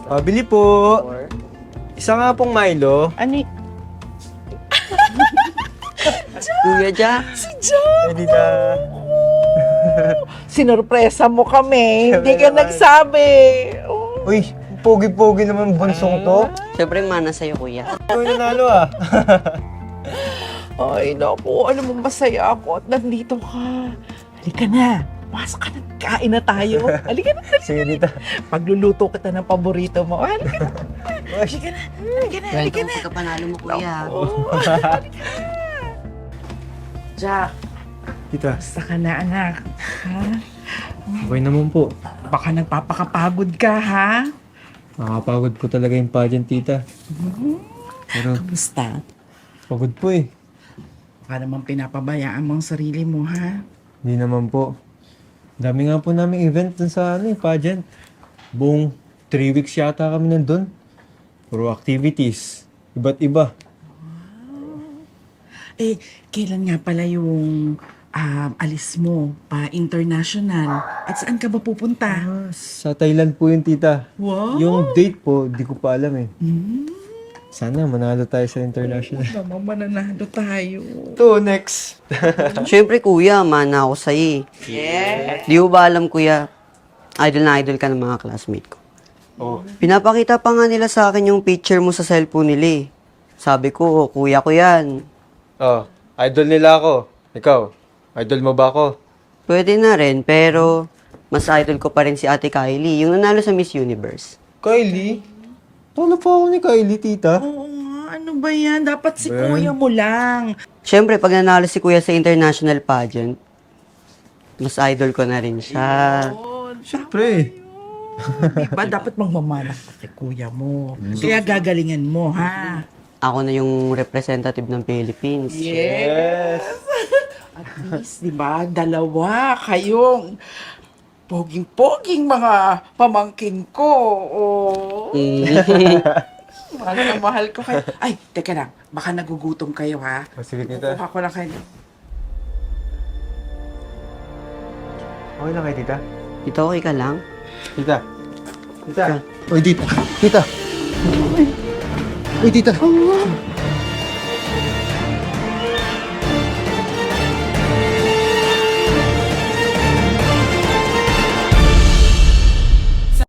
Pabili po. Isa nga pong Milo. Ano Kuya Ja, Si John! Eh, tita. Sinurpresa mo kami. Hindi ka naman. nagsabi. Oh. Uy, pogi-pogi naman bansong to. syempre mana sa'yo, kuya. Ikaw yung nanalo ah. Ay, naku. Alam mo, masaya ako at nandito ka. Halika na. Pasok ka na. Kain na tayo. Halika na. Sige, tita. Pagluluto kita ng paborito mo. Halika na. Halika na. Halika na. Halika na. Pagkapanalo mo, kuya. Oh. Jack, Tita, basta ka na, anak. Ha? okay naman po. Baka nagpapakapagod ka, ha? Nakakapagod po talaga yung pageant, tita. Pero Kamusta? pagod po eh. Baka naman pinapabayaan mo ang sarili mo, ha? Hindi naman po. Dami nga po namin event dun sa pageant. Buong 3 weeks yata kami nandun. Puro activities. Iba't iba. Eh, kailan nga pala yung alis mo pa international? At saan ka ba pupunta? Sa Thailand po yun, tita. Wow! Yung date po, di ko pa alam eh. Hmm, Sana manalo tayo sa international. naman mananalo tayo. Ito, next. Syempre, kuya, mana ako sa'yo eh. Yeah! Di mo ba alam, kuya, idol na idol ka ng mga classmate ko. Oh. Pinapakita pa nga nila sa akin yung picture mo sa cellphone nila eh. Sabi ko, kuya ko yan. Oh, idol nila ako. Ikaw, idol mo ba ako? Pwede na rin, pero mas idol ko pa rin si Ate Kylie, yung nanalo sa Miss Universe. Kylie? Tolo pa ako ni Kylie, tita. Oo nga, ano ba yan? Dapat si Ben. kuya mo lang. Siyempre, pag nanalo si kuya sa international pageant, mas idol ko na rin siya. Oh, Siyempre. diba? Dapat magmamanak ka kay kuya mo. Kaya gagalingan mo, ha? Ako na yung representative ng Philippines. Yes. At least, di ba, dalawa kayong poging-poging mga pamangkin ko. Oh. Mahal na mahal ko kayo. Ay, teka lang. Baka nagugutom kayo, ha? Oh, sige, tita. Kukuha ko lang kayo. Okay lang kay tita. Tito, okay ka lang? Tita. Tita. Uy, tita. Tita. Uy, tita.